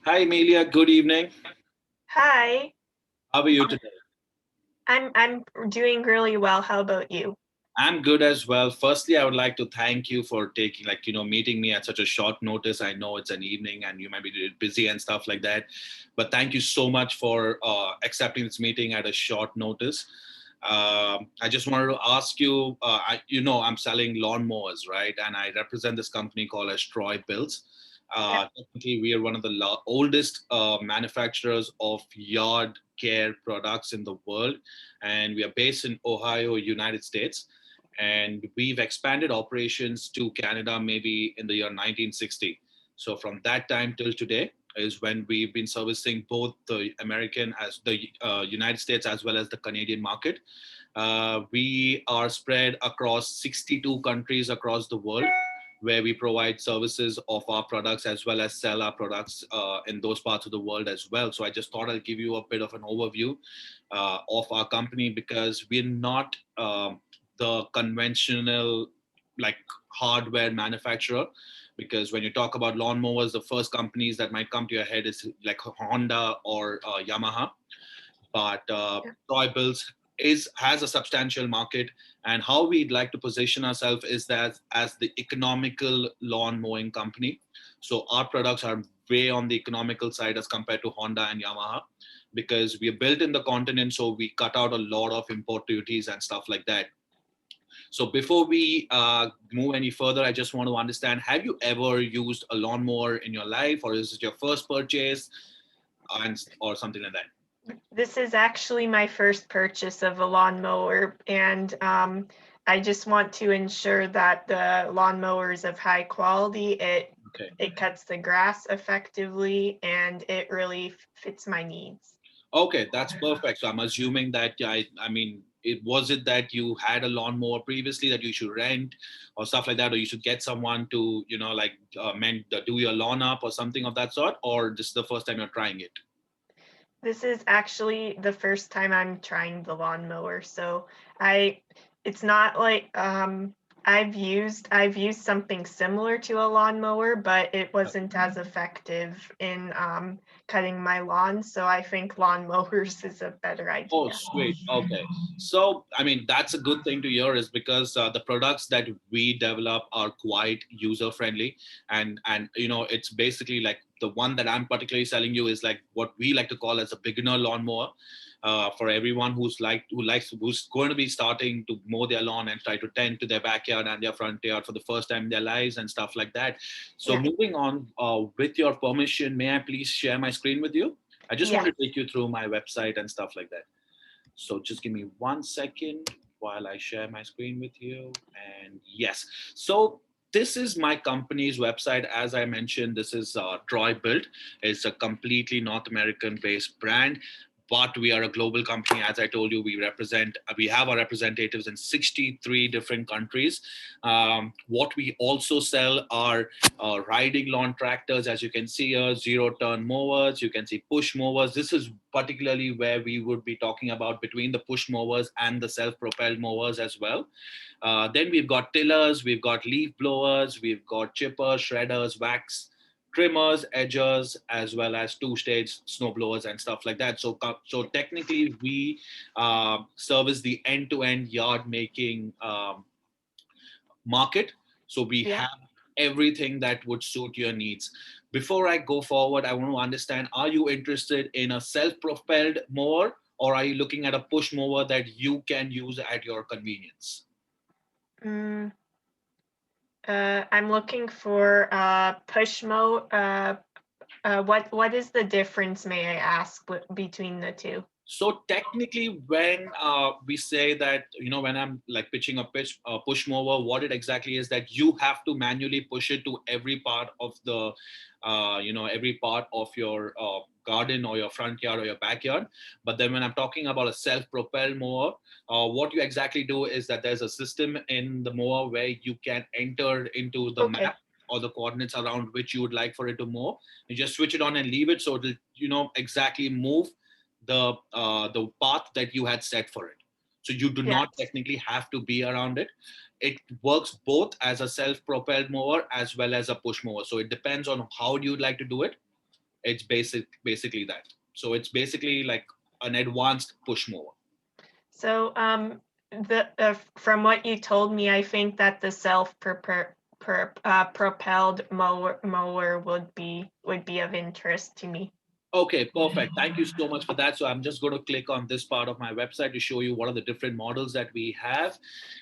Hi, Emelia. Good evening. Hi, How are you today? I'm doing really well. How about you? I'm good as well. Firstly, I would like to thank you for taking, meeting me at such a short notice. I know it's an evening and you might be busy and stuff like that. But thank you so much for accepting this meeting at a short notice. I just wanted to ask you, I'm selling lawnmowers, right? And I represent this company called as Troy Builds. Yeah. Technically, we are one of the oldest manufacturers of yard care products in the world, and we are based in Ohio, United States. And we've expanded operations to Canada maybe in the year 1960. So from that time till today is when we've been servicing both the American as the United States as well as the Canadian market. We are spread across 62 countries across the world where we provide services of our products as well as sell our products in those parts of the world as well. So I just thought I'll give you a bit of an overview of our company because we're not the conventional like hardware manufacturer. Because when you talk about lawnmowers, the first companies that might come to your head is like Honda or Yamaha, but Yeah. Toy Bills is has a substantial market. And how we'd like to position ourselves is that as the economical lawn mowing company. So our products are way on the economical side as compared to Honda and Yamaha because we are built in the continent, so we cut out a lot of import duties and stuff like that. So before we move any further, I just want to understand: have you ever used a lawnmower in your life, or is it your first purchase, and or something like that? This is actually my first purchase of a lawnmower, and I just want to ensure that the lawnmower is of high quality. Okay. It cuts the grass effectively, and it really fits my needs. Okay, that's perfect. So I'm assuming that I mean, it was it that you had a lawnmower previously that you should rent or stuff like that, or you should get someone to, do your lawn up or something of that sort, or this is the first time you're trying it? This is actually the first time I'm trying the lawnmower, so I it's not like I've used something similar to a lawnmower, but it wasn't as effective in cutting my lawn, so I think lawnmowers is a better Oh, idea. sweet. Okay. So, I mean, that's a good thing to hear is because the products that we develop are quite user friendly. And, it's basically like the one that I'm particularly selling you is like what we like to call as a beginner lawnmower. For everyone who's going to be starting to mow their lawn and try to tend to their backyard and their front yard for the first time in their lives and stuff like that. So Yeah. moving on, with your permission, may I please share my screen with you? I just want Yeah. to take you through my website and stuff like that. So just give me 1 second while I share my screen with you. And yes, so this is my company's website. As I mentioned, this is Troy Built. It's a completely North American based brand. But we are a global company. As I told you, we have our representatives in 63 different countries. What we also sell are riding lawn tractors, as you can see here, zero turn mowers. You can see push mowers. This is particularly where we would be talking about between the push mowers and the self propelled mowers as well. Then we've got tillers, we've got leaf blowers, we've got chippers, shredders, wax trimmers, edgers, as well as two-stage snow blowers and stuff like that. So technically, we service the end-to-end yard making market. So we Yeah. have everything that would suit your needs. Before I go forward, I want to understand: are you interested in a self-propelled mower, or are you looking at a push mower that you can use at your convenience? Mm, I'm looking for push mo. What is the difference, may I ask, between the two? So technically, when we say that, when I'm like pitching a push mower, what it exactly is that you have to manually push it to every part of every part of your garden or your front yard or your backyard. But then when I'm talking about a self-propelled mower, what you exactly do is that there's a system in the mower where you can enter into the map Okay. or the coordinates around which you would like for it to move. You just switch it on and leave it, so it'll exactly move the path that you had set for it. So you do Yeah. not technically have to be around it. It works both as a self-propelled mower as well as a push mower. So it depends on how you'd like to do it. It's basically that. So it's basically like an advanced push mower. So the from what you told me, I think that the propelled mower would be of interest to me. Okay, perfect. Thank you so much for that. So I'm just going to click on this part of my website to show you what are the different models that we have.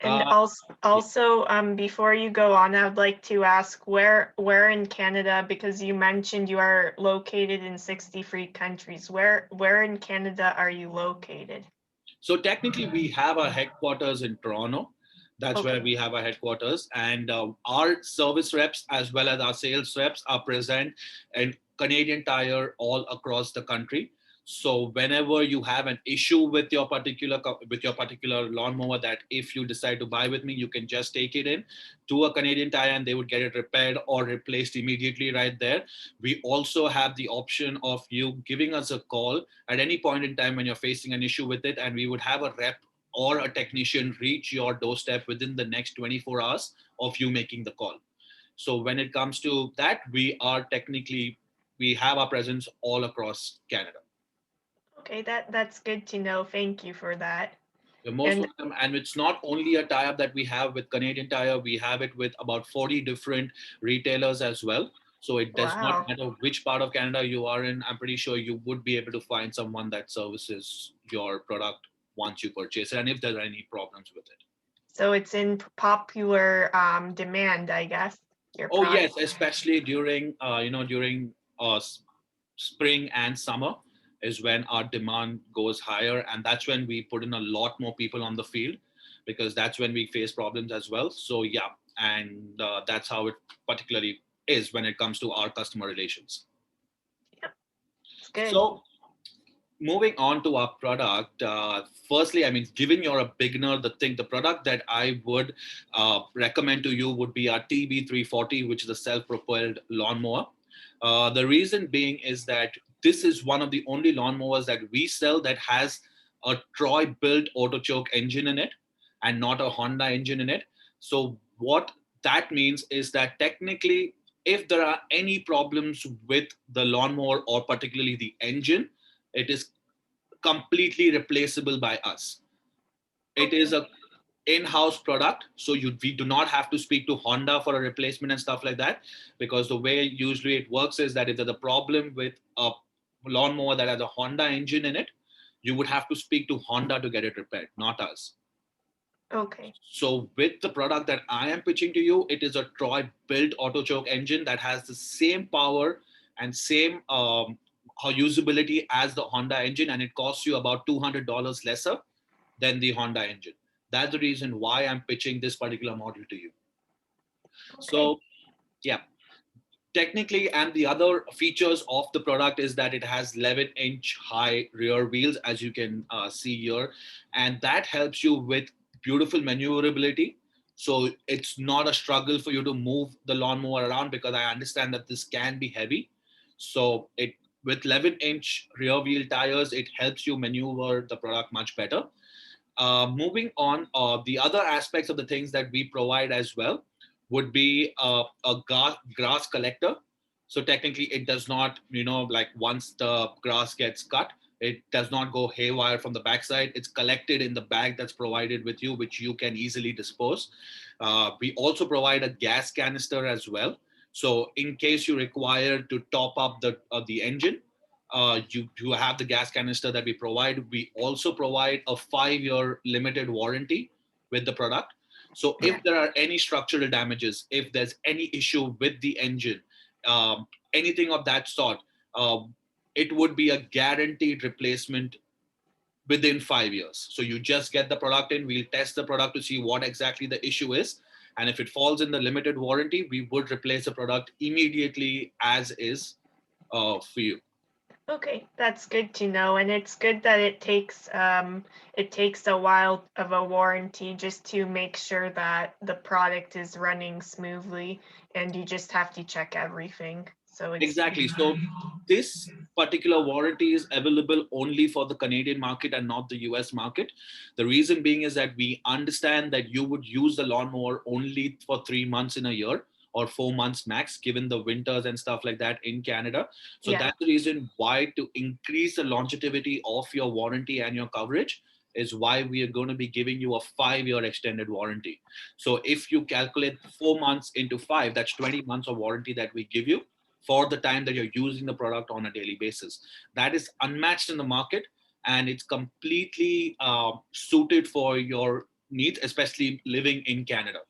And Uh, also, before you go on, I would like to ask where in Canada, because you mentioned you are located in 63 countries. Where in Canada are you located? So technically, we have our headquarters in Toronto. That's where Okay. we have our headquarters, and our service reps as well as our sales reps are present in Canadian Tire all across the country. So whenever you have an issue with your particular lawnmower, that if you decide to buy with me, you can just take it in to a Canadian Tire, and they would get it repaired or replaced immediately right there. We also have the option of you giving us a call at any point in time when you're facing an issue with it, and we would have a rep or a technician reach your doorstep within the next 24 hours of you making the call. So when it comes to that, we have our presence all across Canada. Okay, that's good to know. Thank you for that. You're most And welcome. And it's not only a tie-up that we have with Canadian Tire, we have it with about 40 different retailers as well. So it does not wow. matter which part of Canada you are in. I'm pretty sure you would be able to find someone that services your product once you purchase it, and if there are any problems with it. So it's in popular demand, I guess, your Oh product. yes, especially during during spring and summer is when our demand goes higher, and that's when we put in a lot more people on the field, because that's when we face problems as well. So yeah, and that's how it particularly is when it comes to our customer relations. Yep, it's good. So moving on to our product, firstly, I mean, given you're a beginner, the product that I would recommend to you would be our TB340, which is a self-propelled lawnmower. The reason being is that this is one of the only lawnmowers that we sell that has a Troy built auto choke engine in it and not a Honda engine in it. So what that means is that technically, if there are any problems with the lawnmower or particularly the engine, it is completely replaceable by us. It is Okay. a in-house product, so we do not have to speak to Honda for a replacement and stuff like that, because the way usually it works is that if there's a problem with a lawnmower that has a Honda engine in it, you would have to speak to Honda to get it repaired, not us. Okay. So with the product that I am pitching to you, it is a Troy built auto choke engine that has the same power and same usability as the Honda engine, and it costs you about $200 lesser than the Honda engine. That's the reason why I'm pitching this particular model to you. Okay. So yeah, technically, and the other features of the product is that it has 11-inch high rear wheels, as you can see here, and that helps you with beautiful maneuverability. So it's not a struggle for you to move the lawnmower around, because I understand that this can be heavy. So it with 11-inch rear wheel tires, it helps you maneuver the product much better. Moving on, the other aspects of the things that we provide as well would be a grass collector. So technically, it does not, like once the grass gets cut, it does not go haywire from the backside. It's collected in the bag that's provided with you, which you can easily dispose. We also provide a gas canister as well. So in case you require to top up the engine, you have the gas canister that we provide. We also provide a 5-year limited warranty with the product. So Yeah. if there are any structural damages, if there's any issue with the engine, anything of that sort, it would be a guaranteed replacement within 5 years. So you just get the product in, we'll test the product to see what exactly the issue is. And if it falls in the limited warranty, we would replace the product immediately as is for you. Okay, that's good to know, and it's good that it takes a while of a warranty just to make sure that the product is running smoothly, and you just have to check everything. So Exactly. So this particular warranty is available only for the Canadian market and not the US market. The reason being is that we understand that you would use the lawnmower only for 3 months in a year, or 4 months max, given the winters and stuff like that in Canada. So Yeah. that's the reason why, to increase the longevity of your warranty and your coverage, is why we are going to be giving you a 5-year extended warranty. So if you calculate 4 months into five, that's 20 months of warranty that we give you for the time that you're using the product on a daily basis. That is unmatched in the market, and it's completely suited for your needs, especially living in Canada.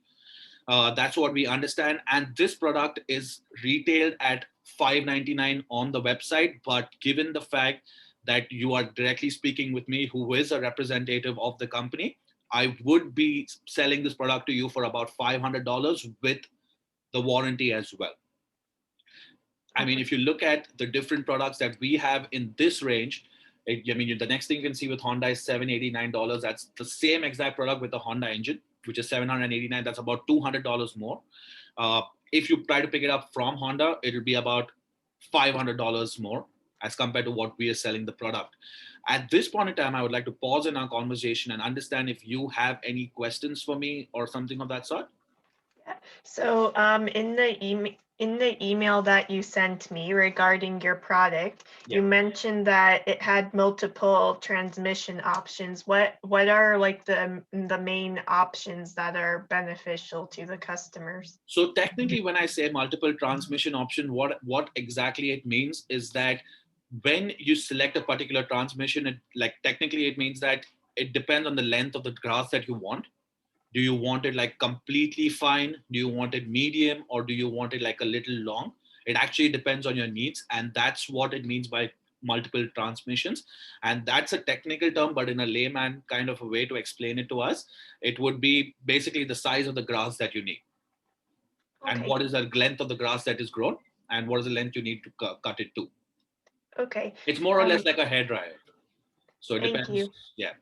That's what we understand. And this product is retailed at $5.99 on the website. But given the fact that you are directly speaking with me, who is a representative of the company, I would be selling this product to you for about $500 with the warranty as well. I mean, if you look at the different products that we have in this range, I mean, the next thing you can see with Honda is $789. That's the same exact product with the Honda engine, which is $789. That's about $200 more. If you try to pick it up from Honda, it'll be about $500 more as compared to what we are selling the product. At this point in time, I would like to pause in our conversation and understand if you have any questions for me or something of that sort. So in the email that you sent me regarding your product, Yeah. you mentioned that it had multiple transmission options. What are like the main options that are beneficial to the customers? So technically, when I say multiple transmission option, what exactly it means is that when you select a particular transmission, technically it means that it depends on the length of the grass that you want. Do you want it like completely fine? Do you want it medium, or do you want it like a little long? It actually depends on your needs, and that's what it means by multiple transmissions. And that's a technical term, but in a layman kind of a way to explain it to us, it would be basically the size of the grass that you need, and Okay. what is the length of the grass that is grown, and what is the length you need to cut it to. Okay. It's more or less like a hair dryer. So it Thank depends. you. Yeah.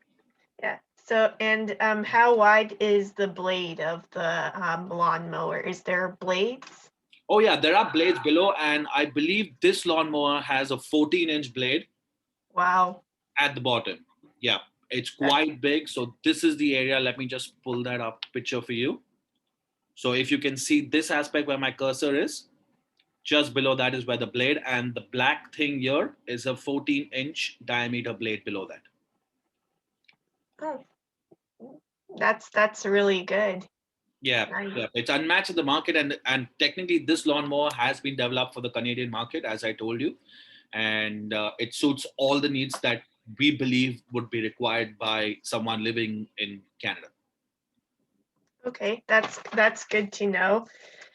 Yeah. So, and how wide is the blade of the lawnmower? Is there blades? Oh yeah, there are blades below, and I believe this lawnmower has a 14-inch blade Wow. at the bottom. Yeah, it's That, quite big. So this is the area. Let me just pull that up picture for you. So if you can see this aspect where my cursor is, just below that is where the blade, and the black thing here is a 14-inch diameter blade below that. oh, that's really good. Yeah, Nice. yeah, it's unmatched in the market, and technically this lawnmower has been developed for the Canadian market, as I told you, and it suits all the needs that we believe would be required by someone living in Canada. Okay, that's good to know.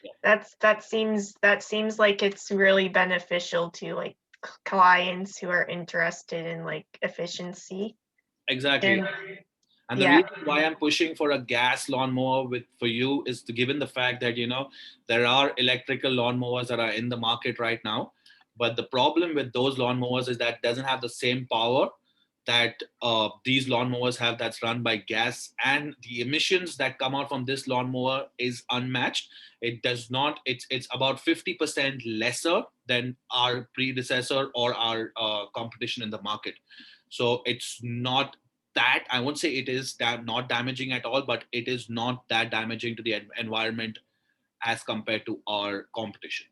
Yeah, That seems like it's really beneficial to like clients who are interested in like efficiency. exactly. And And the yeah, reason why I'm pushing for a gas lawnmower for you is given the fact that there are electrical lawnmowers that are in the market right now, but the problem with those lawnmowers is that it doesn't have the same power that these lawnmowers have, that's run by gas, and the emissions that come out from this lawnmower is unmatched. It does not. It's about 50% lesser than our predecessor or our competition in the market. So it's not that, I won't say it is not damaging at all, but it is not that damaging to the environment as compared to our competition.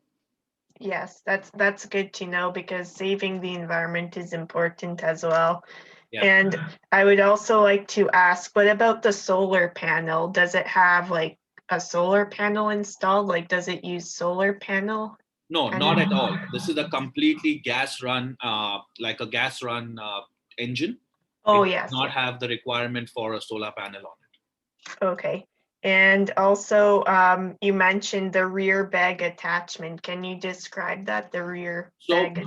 yes, that's good to know because saving the environment is important as well. Yeah. And I would also like to ask, what about the solar panel? Does it have like a solar panel installed? Like, does it use solar panel? No, And not at all. This is a completely gas run, like a gas run engine. It oh does yes, not yeah. have the requirement for a solar panel on it. Okay. And also, you mentioned the rear bag attachment. Can you describe that, the rear So bag?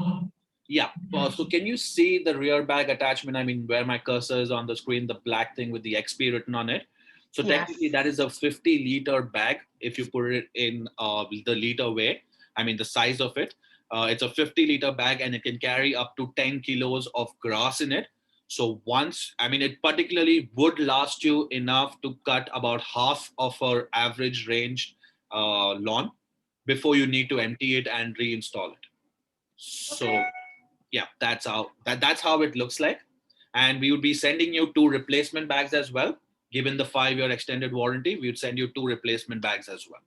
yeah, so can you see the rear bag attachment? I mean, where my cursor is on the screen, the black thing with the XP written on it. So technically, Yes. that is a 50-liter bag. If you put it in the liter way, I mean the size of it, it's a 50-liter bag, and it can carry up to 10 kilos of grass in it. So once, I mean, it particularly would last you enough to cut about half of our average range lawn before you need to empty it and reinstall it. So Okay. yeah, that's how it looks like. And we would be sending you two replacement bags as well. Given the 5-year extended warranty, we would send you two replacement bags as well.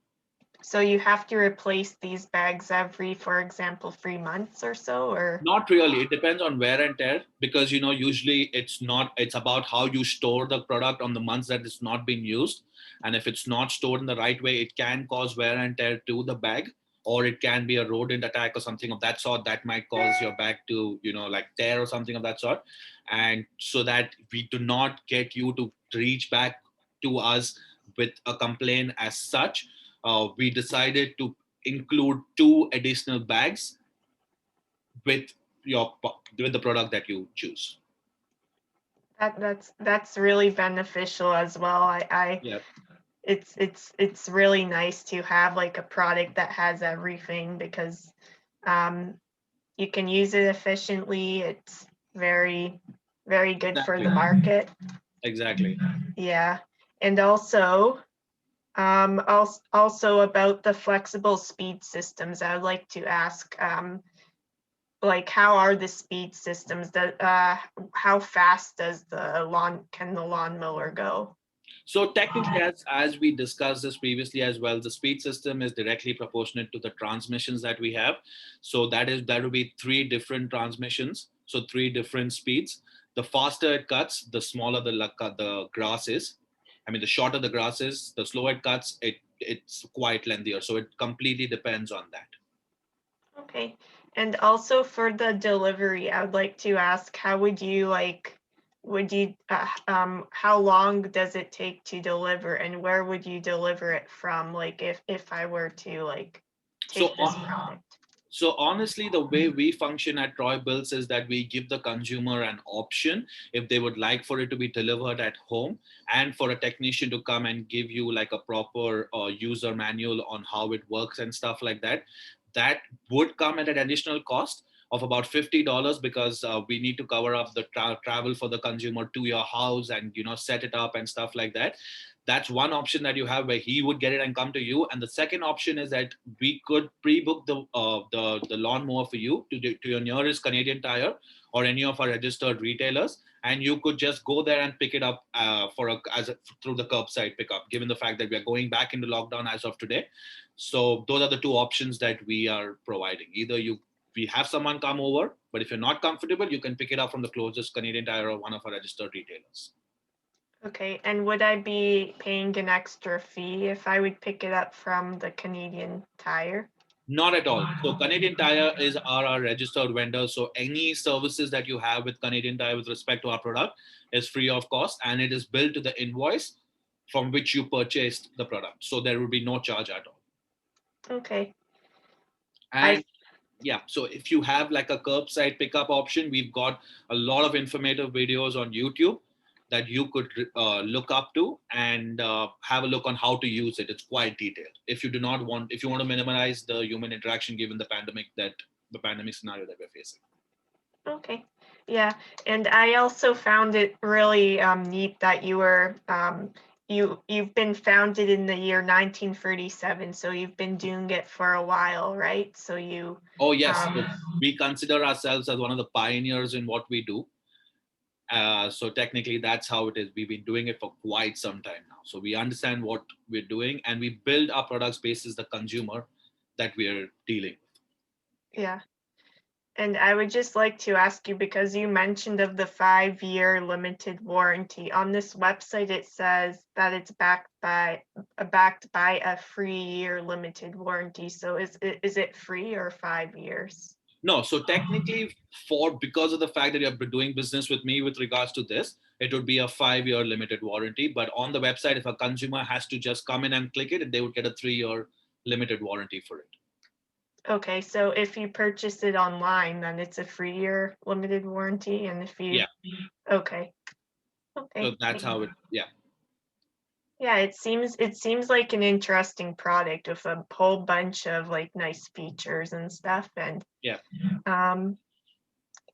So you have to replace these bags every, for example, 3 months or so, or? Not really. It depends on wear and tear, because usually it's about how you store the product on the months that it's not being used. And if it's not stored in the right way, it can cause wear and tear to the bag, or it can be a rodent attack or something of that sort that might cause your bag to like tear or something of that sort. And so that we do not get you to reach back to us with a complaint as such, we decided to include two additional bags with with the product that you choose. That's really beneficial as well. Yeah, It's really nice to have like a product that has everything, because um, you can use it efficiently. It's very, very good for exactly, the market. exactly. Yeah. And also about the flexible speed systems, I would like to ask, like, how are the speed systems? How fast can the lawnmower go? So technically, as we discussed this previously as well, the speed system is directly proportionate to the transmissions that we have. So that will be three different transmissions. So three different speeds. The faster it cuts, the smaller the grass is. I mean, the shorter the grass is, the slower it cuts. It's quite lengthier. So it completely depends on that. Okay. And also for the delivery, I would like to ask, how long does it take to deliver, and where would you deliver it from? Like, if I were to like So take this product. So honestly, the way we function at Troy Bills is that we give the consumer an option if they would like for it to be delivered at home, and for a technician to come and give you like a proper user manual on how it works and stuff like that. That would come at an additional cost of about $50, because we need to cover up the travel for the consumer to your house and set it up and stuff like that. That's one option that you have, where he would get it and come to you. And the second option is that we could pre-book the lawnmower for you to your nearest Canadian Tire or any of our registered retailers, and you could just go there and pick it up through the curbside pickup, given the fact that we are going back into lockdown as of today. So those are the two options that we are providing. Either we have someone come over, but if you're not comfortable, you can pick it up from the closest Canadian Tire or one of our registered retailers. Okay, and would I be paying an extra fee if I would pick it up from the Canadian Tire? Not at all. So Canadian Tire are our registered vendor. So any services that you have with Canadian Tire with respect to our product is free of cost, and it is billed to the invoice from which you purchased the product. So there will be no charge at all. Okay. And yeah, so if you have like a curbside pickup option, we've got a lot of informative videos on YouTube that you could look up to and have a look on how to use it. It's quite detailed. If you want to minimize the human interaction given the pandemic scenario that we're facing. Okay. Yeah, and I also found it really neat that you've been founded in the year 1937, so you've been doing it for a while, right? So you Oh yes, um, so we consider ourselves as one of the pioneers in what we do. So technically, that's how it is. We've been doing it for quite some time now. So we understand what we're doing, and we build our products basis the consumer that we're dealing with. yeah. And I would just like to ask you, because you mentioned of the 5-year limited warranty. On this website, it says that it's backed by a 3-year limited warranty. So is it free or 5 years? No, so technically, because of the fact that you're doing business with me with regards to this, it would be a 5-year limited warranty. But on the website, if a consumer has to just come in and click it, they would get a 3-year limited warranty for it. Okay, so if you purchase it online, then it's a 3-year limited warranty, and if you Yeah. okay, So okay. that's how it. Yeah. Yeah, it seems like an interesting product with a whole bunch of like nice features and stuff, and Yeah. um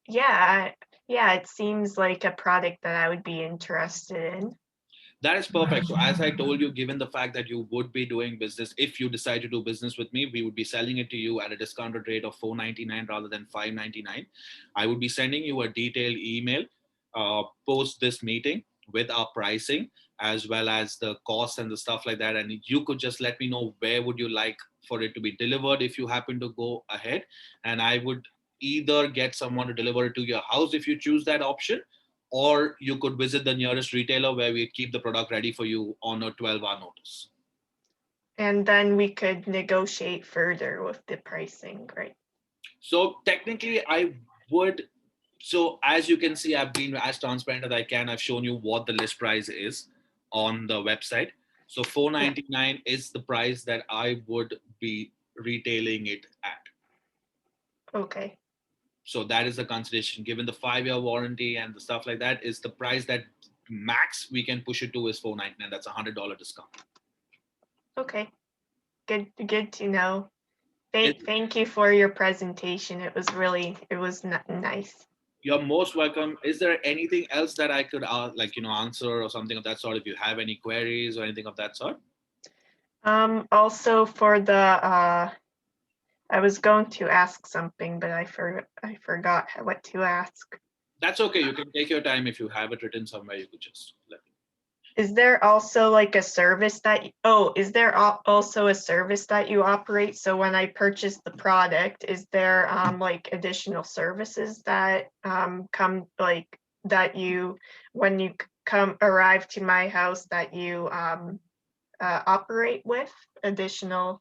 yeah, yeah, it seems like a product that I would be interested in. That is perfect. So as I told you, given the fact that you would be doing business, if you decide to do business with me, we would be selling it to you at a discounted rate of $499 rather than $599. I would be sending you a detailed email post this meeting with our pricing as well as the cost and the stuff like that. And you could just let me know where would you like for it to be delivered if you happen to go ahead. And I would either get someone to deliver it to your house if you choose that option, or you could visit the nearest retailer where we keep the product ready for you on a 12-hour notice. And then we could negotiate further with the pricing, right? So technically, I would. So as you can see, I've been as transparent as I can. I've shown you what the list price is on the website. So Yeah. $499 is the price that I would be retailing it at. Okay. So that is the consideration. Given the 5-year warranty and the stuff like that, is the price that max we can push it to is $499. That's $100 discount. Okay. Good to know. It, Thank you for your presentation. It was nice. you're most welcome. Is there anything else that I could answer or something of that sort? If you have any queries or anything of that sort. Also for the I was going to ask something, but I forgot what to ask. That's okay. You can take your time. If you have it written somewhere, you could just let me. Is there also like a service that, is there also a service that you operate? So when I purchase the product, is there like additional services that come like that you, when you arrive to my house, that you operate with additional?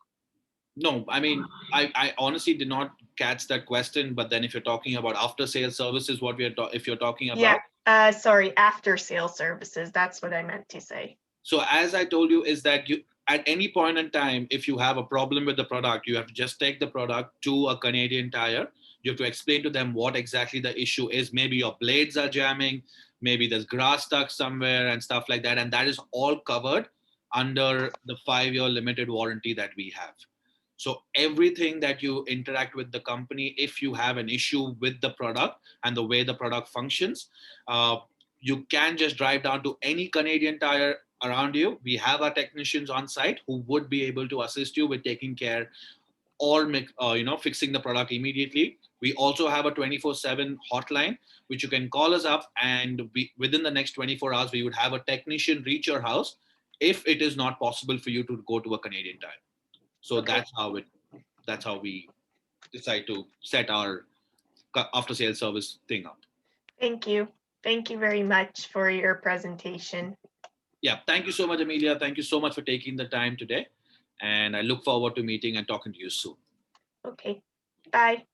No, I mean, I honestly did not catch that question. But then if you're talking about after sales services, what if you're talking Yeah, about. sorry, after sale services. That's what I meant to say. So as I told you, is that you at any point in time, if you have a problem with the product, you have to just take the product to a Canadian Tire. You have to explain to them what exactly the issue is. Maybe your blades are jamming, maybe there's grass stuck somewhere and stuff like that. And that is all covered under the 5-year limited warranty that we have. So everything that you interact with the company, if you have an issue with the product and the way the product functions, uh, you can just drive down to any Canadian Tire around you. We have our technicians on site who would be able to assist you with taking care or fixing the product immediately. We also have a 24/7 hotline which you can call us up, and within the next 24 hours we would have a technician reach your house if it is not possible for you to go to a Canadian Tire. So Okay. that's how we decide to set our after sales service thing up. Thank you. Thank you very much for your presentation. Yeah, thank you so much, Emelia. Thank you so much for taking the time today. And I look forward to meeting and talking to you soon. Okay. Bye.